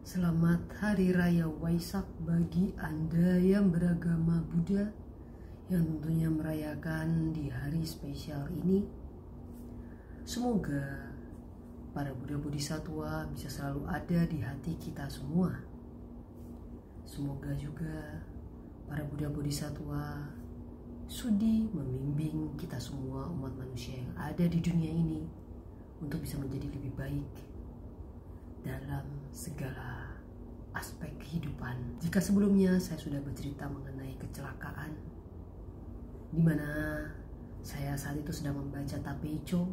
Selamat Hari Raya Waisak bagi Anda yang beragama Buddha yang tentunya merayakan di hari spesial ini. Semoga para Buddha Bodhisattva bisa selalu ada di hati kita semua. Semoga juga para Buddha Bodhisattva sudi membimbing kita semua umat manusia yang ada di dunia ini untuk bisa menjadi lebih baik dalam segala aspek kehidupan. Jika sebelumnya saya sudah bercerita mengenai kecelakaan di mana saya saat itu sedang membaca Tapeicho,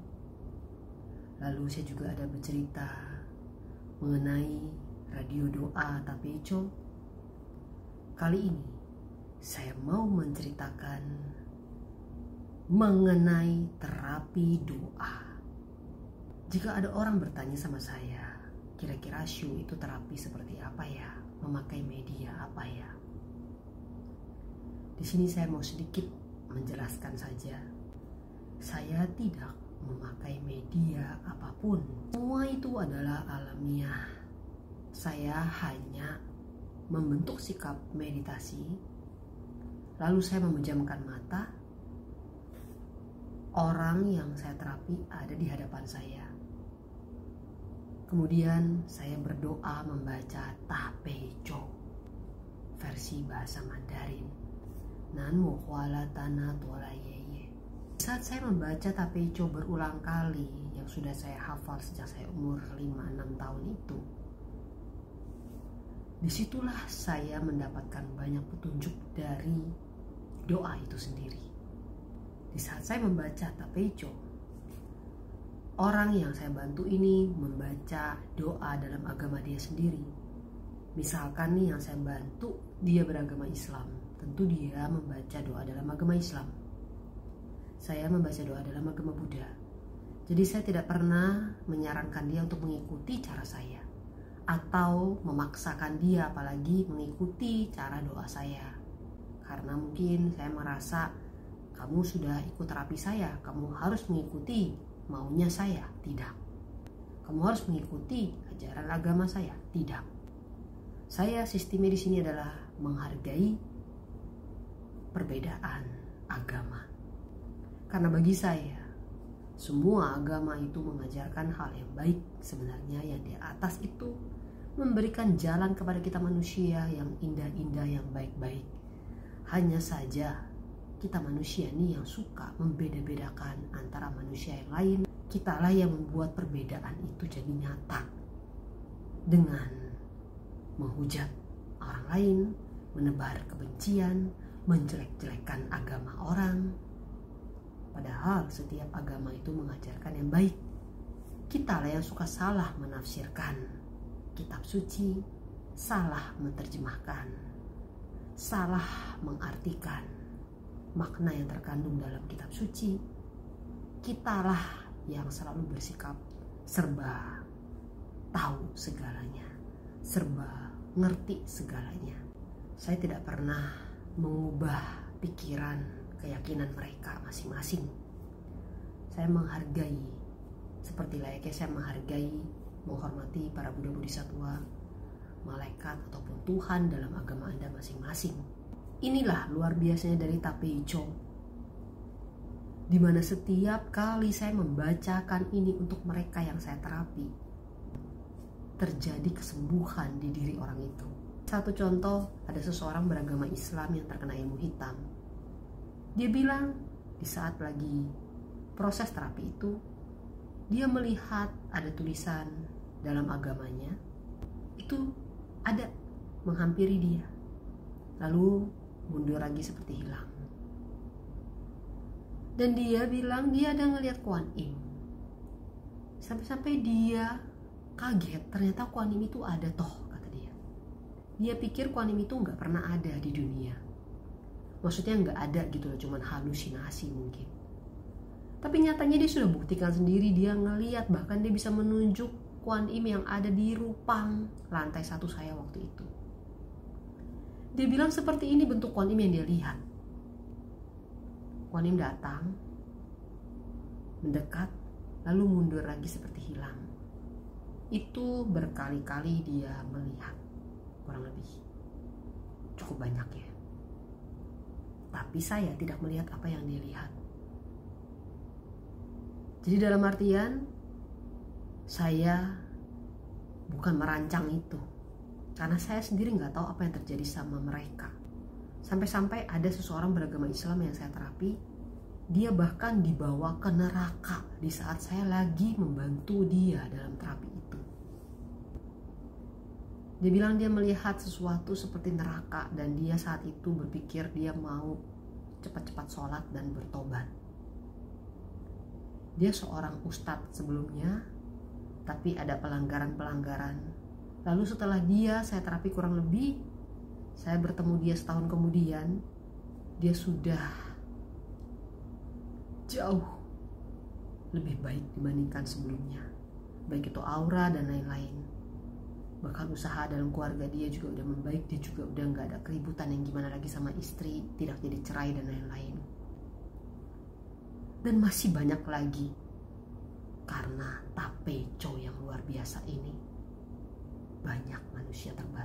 lalu saya juga ada bercerita mengenai radio doa Tapeicho. Kali ini saya mau menceritakan mengenai terapi doa. Jika ada orang bertanya sama saya, kira-kira Shu itu terapi seperti apa ya? Memakai media apa ya? Di sini saya mau sedikit menjelaskan saja. Saya tidak memakai media apapun. Semua itu adalah alamiah. Saya hanya membentuk sikap meditasi. Lalu saya memejamkan mata. Orang yang saya terapi ada di hadapan saya. Kemudian saya berdoa membaca Tapeicho versi bahasa Mandarin. Nanmo Kuala Tanah Tuala Yeye. Saat saya membaca Tapeicho berulang kali yang sudah saya hafal sejak saya umur 5-6 tahun itu, disitulah saya mendapatkan banyak petunjuk dari doa itu sendiri. Di saat saya membaca Tapeicho, orang yang saya bantu ini membaca doa dalam agama dia sendiri. Misalkan nih yang saya bantu dia beragama Islam, tentu dia membaca doa dalam agama Islam. Saya membaca doa dalam agama Buddha. Jadi saya tidak pernah menyarankan dia untuk mengikuti cara saya atau memaksakan dia apalagi mengikuti cara doa saya. Karena mungkin saya merasa kamu sudah ikut terapi saya, kamu harus mengikuti maunya saya. Tidak. Kamu harus mengikuti ajaran agama saya. Tidak. Saya sistemnya di sini adalah menghargai perbedaan agama. Karena bagi saya semua agama itu mengajarkan hal yang baik. Sebenarnya yang di atas itu memberikan jalan kepada kita manusia yang indah-indah, yang baik-baik. Hanya saja kita manusia nih yang suka membeda-bedakan antara manusia yang lain. Kitalah yang membuat perbedaan itu jadi nyata dengan menghujat orang lain, menebar kebencian, menjelek-jelekan agama orang. Padahal setiap agama itu mengajarkan yang baik. Kitalah yang suka salah menafsirkan kitab suci, salah menerjemahkan, salah mengartikan makna yang terkandung dalam kitab suci. Kitalah yang selalu bersikap serba tahu segalanya, serba ngerti segalanya. Saya tidak pernah mengubah pikiran, keyakinan mereka masing-masing. Saya menghargai seperti layaknya saya menghargai, menghormati para Buddha Bodhisattva, malaikat ataupun Tuhan dalam agama Anda masing-masing. Inilah luar biasanya dari Tapeicho, di mana setiap kali saya membacakan ini untuk mereka yang saya terapi, terjadi kesembuhan di diri orang itu. Satu contoh, ada seseorang beragama Islam yang terkena ilmu hitam. Dia bilang di saat lagi proses terapi itu, dia melihat ada tulisan dalam agamanya, itu ada menghampiri dia. Lalu mundur lagi seperti hilang. Dan dia bilang dia ada ngelihat Kuan Im. Sampai-sampai dia kaget, ternyata Kuan Im itu ada toh, kata dia. Dia pikir Kuan Im itu gak pernah ada di dunia. Maksudnya gak ada gitu loh, cuman halusinasi mungkin. Tapi nyatanya dia sudah buktikan sendiri, dia ngelihat, bahkan dia bisa menunjuk Kuan Im yang ada di rupang lantai 1 saya waktu itu. Dia bilang seperti ini bentuk Kuan Im yang dia lihat. Kuan Im datang, mendekat, lalu mundur lagi seperti hilang. itu berkali-kali dia melihat, kurang lebih cukup banyak ya. Tapi saya tidak melihat apa yang dia lihat. Jadi dalam artian saya bukan merancang itu, karena saya sendiri nggak tahu apa yang terjadi sama mereka. Sampai-sampai ada seseorang beragama Islam yang saya terapi, dia bahkan dibawa ke neraka di saat saya lagi membantu dia dalam terapi itu. Dia bilang dia melihat sesuatu seperti neraka dan dia saat itu berpikir dia mau cepat-cepat sholat dan bertobat. Dia seorang ustadz sebelumnya, tapi ada pelanggaran-pelanggaran. Lalu setelah saya terapi kurang lebih, saya bertemu dia setahun kemudian, dia sudah jauh lebih baik dibandingkan sebelumnya. Baik itu aura dan lain-lain. Bahkan usaha dalam keluarga dia juga udah membaik, dia juga udah gak ada keributan yang gimana lagi sama istri, tidak jadi cerai dan lain-lain. Dan masih banyak lagi, karena tapeco yang luar biasa ini. Banyak manusia terbang